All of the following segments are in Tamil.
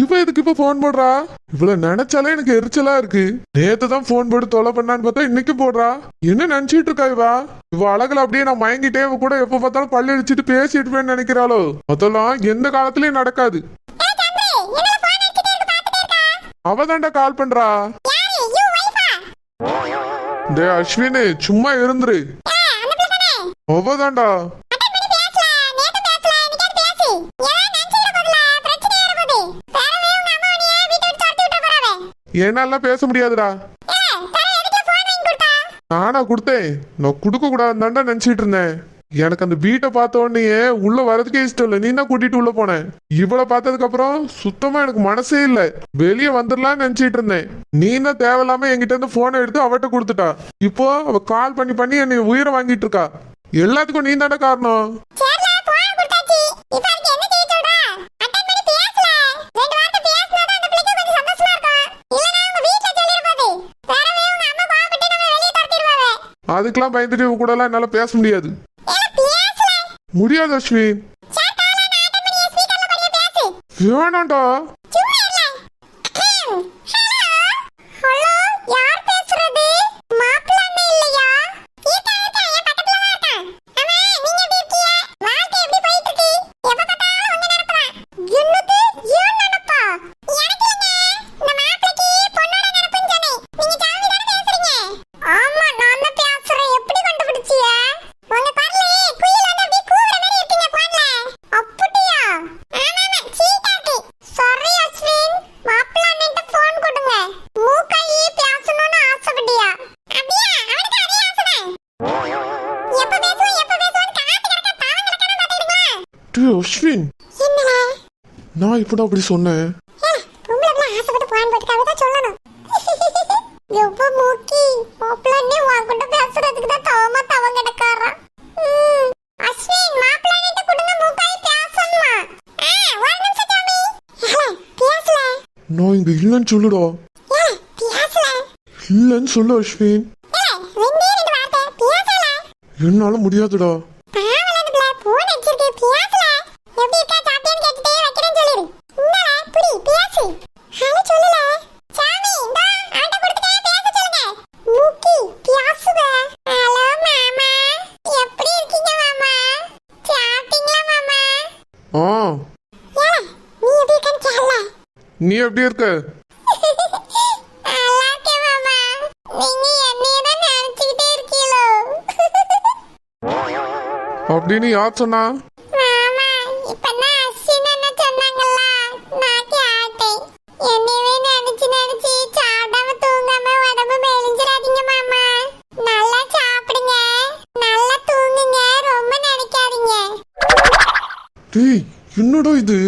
இவ எதுக்கு இப்ப போன் போடுறா? இவ்வளவு நினைச்சாலே எனக்கு எரிச்சலா இருக்கு. நேத்து தான் போன் போட்டு தொலை பண்ணான்னு பார்த்தா இன்னைக்கு போடுறா. என்ன நினைச்சிட்டு இருக்கா இவ அழகுல அப்படியே நான் மயங்கிட்டே இவ கூட எப்ப பார்த்தாலும் பள்ளி அடிச்சுட்டு பேசிட்டு இருப்பேன்னு நினைக்கிறாளோ? அதெல்லாம் எந்த காலத்திலயும் நடக்காது. அவதான்டா கால் பண்றா. டே அஸ்வினி சும்மா இருந்துரு. அவதான்டா. என்னால பேச முடியாதுடா. நானா கொடுத்தேன்? நான் கொடுக்க கூடாதுன்னு நினைச்சிட்டு இருந்தேன். எனக்கு அந்த வீட்டை பார்த்த உடனே உள்ள வரதுக்கே இஷ்டம் இல்லை. நீ தான் கூட்டிட்டு உள்ள போனேன். இவளை பார்த்ததுக்கு அப்புறம் சுத்தமா எனக்கு மனசே இல்லை. வெளியே வந்துடலாம்னு நினைச்சிட்டு இருந்தேன். நீ தான் தேவையில்லாம என்கிட்ட இருந்து போனை எடுத்து அவட்ட கொடுத்துட்டா. இப்போ அவ கால் பண்ணி பண்ணி என்னை உயிரை வாங்கிட்டு இருக்கா. எல்லாத்துக்கும் நீ தானே காரணம். அதுக்கெல்லாம் பயந்துட்டு இவ கூட எல்லாம் என்னால பேச முடியாது. முடியாது அஸ்வின். வேணாண்டா. அஸ்வின் நான் இப்பதான் அப்படி சொன்னேன். நான் இங்க இல்லன்னு சொல்லுடா. இல்லன்னு சொல்லு அஸ்வின். என்னால முடியாதுடா. நீ எப்படி இருக்க? அப்படின்னு யார் சொன்னா? என்னடா இது?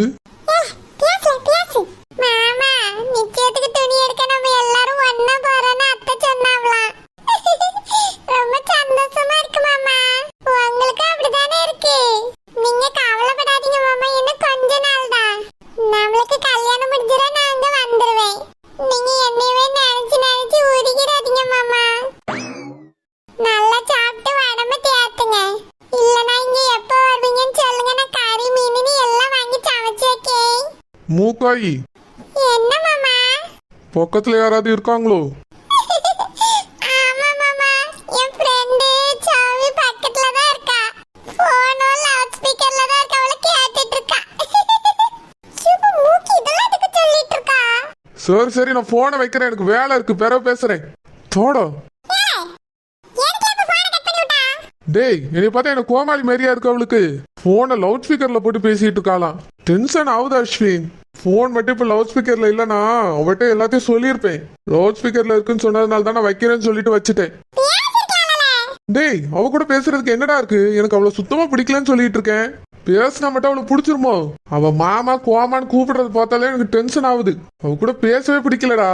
மூக்காயி பக்கத்துல யாராவது இருக்காங்களோ? சரி சரி நான் போனை வைக்கிறேன். எனக்கு வேலை இருக்கு. பிறகு பேசுறேன். தோடோ டேய் என்னை பார்த்தா எனக்கு கோமாளி மாதிரியா இருக்கு. அவளுக்கு போனை லவுட் ஸ்பீக்கர்ல போட்டு பேசிட்டு இருக்காளாம். டென்ஷன் ஆகுது அஸ்வின். போன் மட்டும் இப்ப லவுட் ஸ்பீக்கர்ல இல்லனா அவட்ட எல்லாத்தையும் சொல்லியிருப்பேன். லவுட் ஸ்பீக்கர்ல இருக்குன்னு சொன்னதுனால தான் நான் வைக்கிறேன்னு சொல்லிட்டு வச்சுட்டேன். டேய் அவ கூட பேசுறதுக்கு என்னடா இருக்கு? எனக்கு அவளை சுத்தமா பிடிக்கலன்னு சொல்லிட்டு இருக்கேன். பேசினா மட்டும் அவளுக்கு பிடிச்சிருமோ? அவ மாமா கோமான்னு கூப்பிடுறது பார்த்தாலே எனக்கு டென்ஷன் ஆகுது. அவ கூட பேசவே பிடிக்கலடா.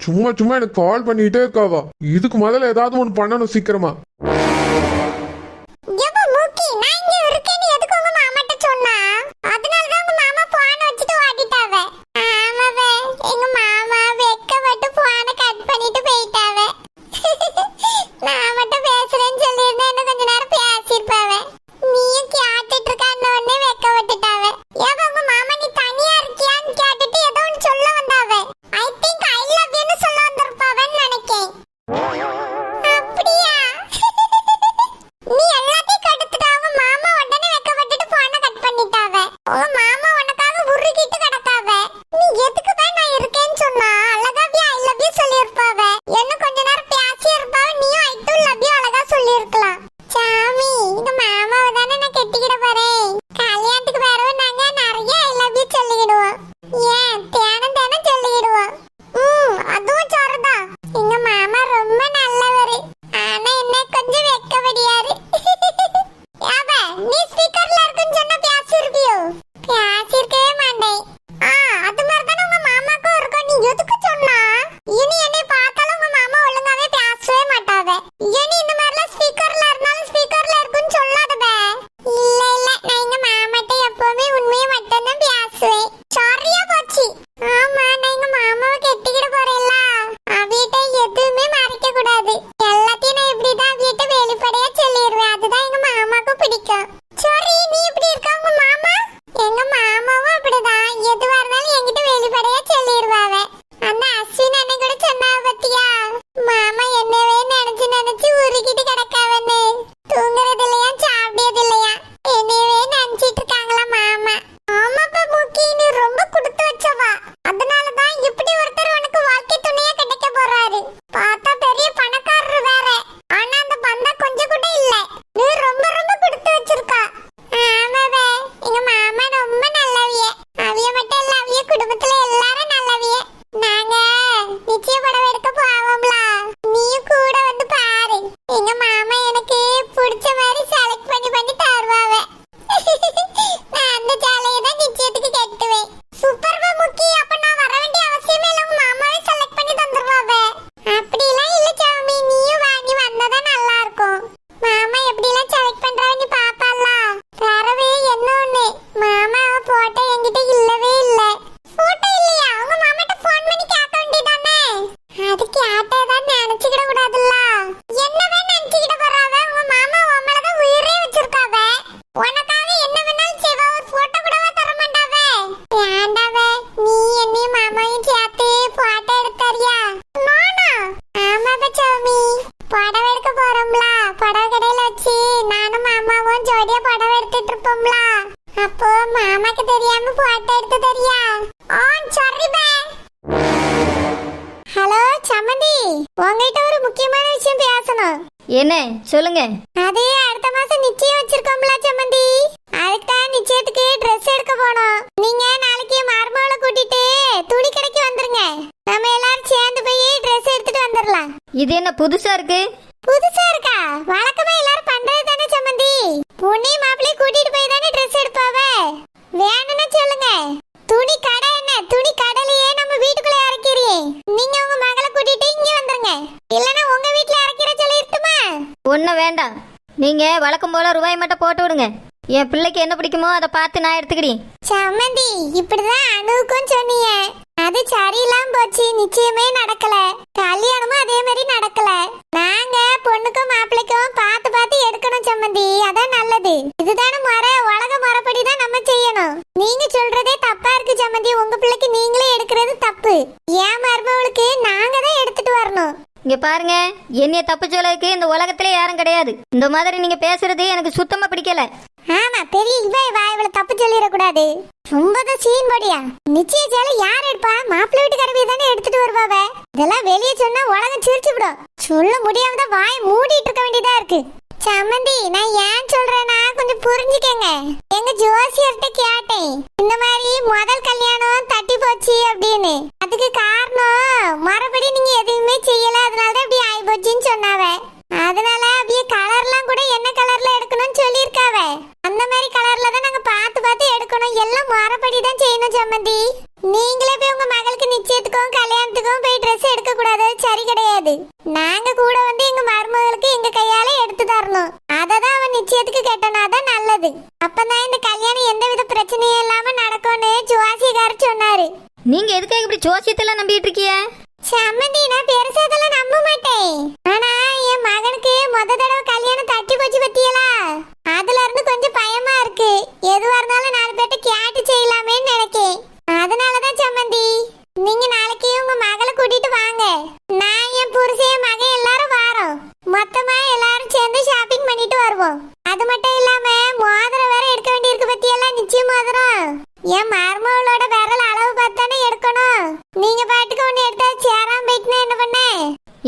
சும்மா சும்மா எனக்கு கால் பண்ணிட்டே இருக்காவா. இதுக்கு முதல்ல ஏதாவது ஒண்ணு பண்ணணும் சீக்கிரமா. உங்ககிட்ட ஒரு முக்கியமான விஷயம் பேசணும். என்ன சொல்லுங்க. அது அடுத்த மாசம் நிச்சயம் வச்சிருக்கோம்ல சம்மந்தி, அதுக்கு தான் நிச்சயத்துக்கு ட்ரெஸ் எடுக்க போனோம். நீங்க நாளைக்கு மருமகளை கூட்டிட்டு துணி கடைக்கு வந்துருங்க. நம்ம எல்லாரும் சேர்ந்து போய் ட்ரெஸ் எடுத்துட்டு வந்துடலாம். இது என்ன புதுசா இருக்கு? புதுசா இருக்கா? வழக்கமா எல்லாரும் பண்றது தானே சம்மந்தி. பொண்ணையும் மாப்பிள்ளையும் கூட்டிட்டு போய் தானே ட்ரெஸ் எடுப்பாவ. வேணும்னா சொல்லுங்க. துணி கடை என்ன, துணி கடையிலேயே நம்ம வீட்டுக்குள்ள இறக்கிறீங்க. நீங்க உங்க மகளை கூட்டிட்டு இங்க வந்துருங்க. இல்லனா உங்க வீட்ல இறக்கிற சொல்லிட்டுமா? ஒன்றும் வேண்டாம். நீங்க வழக்கம் போல ரூபாய் மட்டும் போட்டு விடுங்க. என் பிள்ளைக்கு என்ன பிடிக்குமோ அதை பார்த்து நான் எடுத்துக்கிறேன். சம்மந்தி, இப்படிதான் அனுவுக்கும் சொன்னீங்க. அது சரியில்லாம போச்சு. நிச்சயமே நடக்கல, கல்யாணமும் அதே மாதிரி நடக்கல. நாங்க பொண்ணுக்கும் மாப்பிள்ளைக்கும் பார்த்து பார்த்து எடுக்கணும் சம்மந்தி, அதான் நல்லது. இதுதானே முறை, உலக முறைப்படிதான் நம்ம செய்யணும். நீங்க சொல்றதே தப்பா இருக்கு சம்மந்தி. உங்க பிள்ளைக்கு நீங்களே எடுக்கிறது தப்பு. ஏன் மருமகளுக்கு நாங்க தான் எடுத்துட்டு வரணும். இங்க பாருங்க, என்னைய தப்பு சொல்லதுக்கு இந்த உலகத்திலே யாரும் கிடையாது. இந்த மாதிரி நீங்க பேசுறது எனக்கு சுத்தமா பிடிக்கல. ஆமா, பெரிய இவள தப்பு சொல்லிடக்கூடாது. ரொம்பதான் சீன் படியா. நிச்சய சேலை யார் எடுப்பா? மாப்பிள்ளை வீட்டுக்காரவே தானே எடுத்துட்டு வருவாவ. இதெல்லாம் வெளியே சொன்னா உலகம் சிரிச்சு விடும். சொல்ல முடியாம தான் வாய் மூடிட்டு இருக்க வேண்டியதா இருக்கு. சம்மந்தி, நான் ஏன் சொல்றேன்னா கொஞ்சம் புரிஞ்சுக்கங்க. எங்க ஜோசியர்கிட்ட கேட்டேன், இந்த மாதிரி முதல் கல்யாணம் தட்டி போச்சு அப்படின்னு. அதுக்கு காரணம் மறுபடி நீங்க எதுவுமே செய்யல, அதனாலதான் இப்படி ஆகி போச்சுன்னு சொன்னாவ. அதனால அப்படியே கலர்லாம் கூட என்ன கலர்ல எடுக்கணும்னு சொல்லியிருக்காவ. அந்த மாதிரி கலர்ல தான் நாங்க பார்த்து பார்த்து எடுக்கணும். எல்லாம் மரப்படி தான் செய்யணும் சம்மந்தி. நீங்களே போய் உங்க மகளுக்கு நிச்சயத்துக்கும் கல்யாணத்துக்கும் போய் ட்ரெஸ் எடுக்க கூடாது, சரி கிடையாது. நாங்க கூட வந்து எங்க மருமகளுக்கு எங்க கையால எடுத்து தரணும். அததான் அவன் நிச்சயத்துக்கு கேட்டனாதான் நல்லது. அப்பதான் இந்த கல்யாணம் எந்தவித பிரச்சனையும் இல்லாம நடக்கும்னு ஜோசியக்காரர் சொன்னாரு. நீங்க எதுக்காக இப்படி ஜோசியத்தெல்லாம் நம்பிட்டு இருக்கீங்க? சம்மந்தி, நான் பெருசா இதெல்லாம் நம்ப மாட்டேன். ஆனா என் மகனுக்கு முத தடவை கல்யாணம் தட்டி போச்சு பத்தியலா, அதுல இருந்து கொஞ்சம் பயமா இருக்கு. எதுவா இருந்தாலும் 4 பேர்ட்ட கேட்டு செய்யலாமேன்னு நினைக்கேன். அதனாலதான் சம்மந்தி, நீங்க நாளைக்கு உங்க மகளை கூட்டிட்டு வாங்க. நான் என் புருஷன் மகன் எல்லாரும் வாரோம். மொத்தமா எல்லாரும் சேர்ந்து ஷாப்பிங் பண்ணிட்டு வருவோம். அது மட்டும் இல்லாம மோதிரம் வேற எடுக்க வேண்டியிருக்கு பத்தியெல்லாம், நிச்சயம் மோதிரம். என் மருமகளோட விரல் அளவு பார்த்தானே எடுக்கணும். நீங்க பாட்டுக்கு ஒண்ணு எடுத்தா சேராம போயிட்டுனா என்ன பண்ண?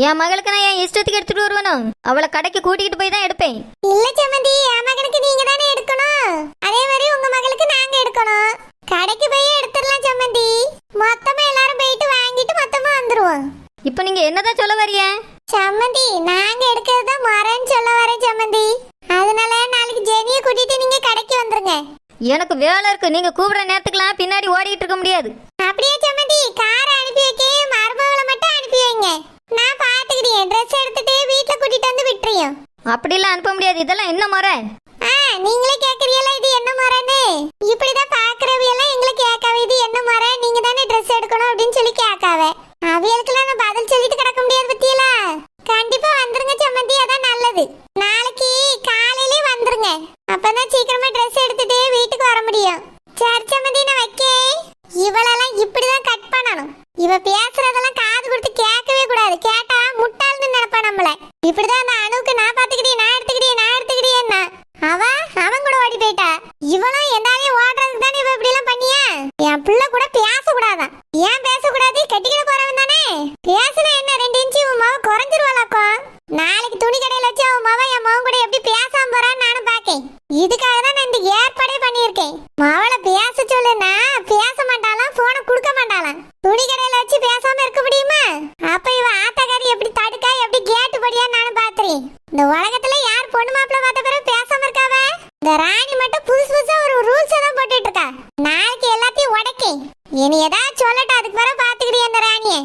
என் மகளுக்கு நான் என் இஷ்டத்துக்கு எடுத்துட்டு வருவேனும். அவளை கடைக்கு கூட்டிகிட்டு போய் தான் எடுப்பேன். இல்ல சம்மந்தி, என் மகனுக்கு நீங்க தானே எடுக்கணும். அதே மாதிரி உங்க மகளுக்கு நாங்க எடுக்கணும். கடைக்கு போய் எடுத்துடலாம் சம்மந்தி. மொத்தமா எல்லாரும் போயிட்டு வாங்கிட்டு மொத்தமா வந்துருவோம். இப்போ நீங்க என்னதான் சொல்ல வரீங்க? சம்மந்தி, நாங்க எடுக்கிறது தான் மரேன்னு சொல்ல வரேன் சம்மந்தி. அதனால நாளைக்கு ஜெனியை கூட்டிட்டு நீங்க கடைக்கு வந்துருங்க. எனக்கு வேலை இருக்கு. நீங்க கூப்பிடுற நேரத்துக்குலாம் பின்னாடி ஓடிட்டு இருக்க முடியாது. அப்படியே சம்மந்தி, காரை அனுப்பி வைக்க மருமகளை மட்டும் அனுப்பி வைங்க. நான் பாத்துக்கிட்டேன். ட்ரெஸ் எடுத்துட்டு வீட்டுல கூட்டிட்டு வந்து விட்டுறியும். அப்படிலாம் அனுப்ப முடியாது. இதெல்லாம் என்ன முறை? நீங்களே கேக்குறீங்களா இது என்ன முறைன்னு? இப்படிதான் பாக்குறவியெல்லாம் எங்களை கேட்காவே இது என்ன முறை, நீங்க தானே ட்ரெஸ் எடுக்கணும் அப்படின்னு சொல்லி கேட்காவ. அவியலுக்குலாம் நான் பதில் சொல்லிட்டு கிடக்க முடியாது பத்தியலா. கண்டிப்பா வந்துருங்க சம்மந்தி, அதான் நல்லது. நாளைக்கு காலையிலே வந்துருங்க. அப்பதான் சீக்கிரமா ட்ரெஸ் எடுத்துட்டு வீட்டுக்கு வர முடியும். சரி சம்மந்தி, நான் வைக்கேன். இவளெல்லாம் இப்படிதான் கட் பண்ணணும். இவ பேசுறதெல்லாம் காது கொடுத்து கேட்கவே கூடாது. கேட்டா முட்டாள்னு நினைப்பா நம்மள. இப்படிதான் அந்த அணுக்கு நான் பாத்துக்கிட்டே நான் எடுத்துக்கிட்டேன்னா அவன் கூட ஓடி போயிட்டா. இவனும் என்னாலே ஓடுறதுக்கு தானே இவ இப்படி எல்லாம் பண்ணியா? என் பிள்ளை கூட பேசக்கூடாதான். ஏன் பேசக்கூடாது? கட்டிக்கிட போறவன் தானே. பேசுனா என்ன 2 இன்ச்சு உன் மாவ குறைஞ்சிருவாளாக்கோ. நாளைக்கு துணி கடையில வச்சு அவன் மாவ என் மாவன் கூட எப்படி பேசாம போறான்னு நானும் பாக்கேன். இதுக்காக தான் நான் இந்த ஏற்பாடே பண்ணியிருக்கேன். மாவளை பேச சொல்லுன்னா பேச மாட்டாளாம், போனை கொடுக்க மாட்டாளாம். துணி கடையில வச்சு பேசாம இருக்க முடியுமா? அப்ப இவ ஆத்தக்காரி எப்படி தடுக்கா, எப்படி கேட்டு படியா நானும் பாத்துறேன். இந்த உலகத்துல யார் பொண்ணு மாப்பிள்ள பார்த்த பிறகு பேசாம இருக்காவ? இந்த ராணி மட்டும் புதுசு புதுசா ஒரு ரூல்ஸ் தான் போட்டுட்டு இருக்கா. நாளைக்கு எல்லாத்தையும் உடைக்கேன். இனி ஏதாவது சொல்லட்டும், அதுக்கு பிறகு பாத்துக்கிட்டே அந்த ராணியை.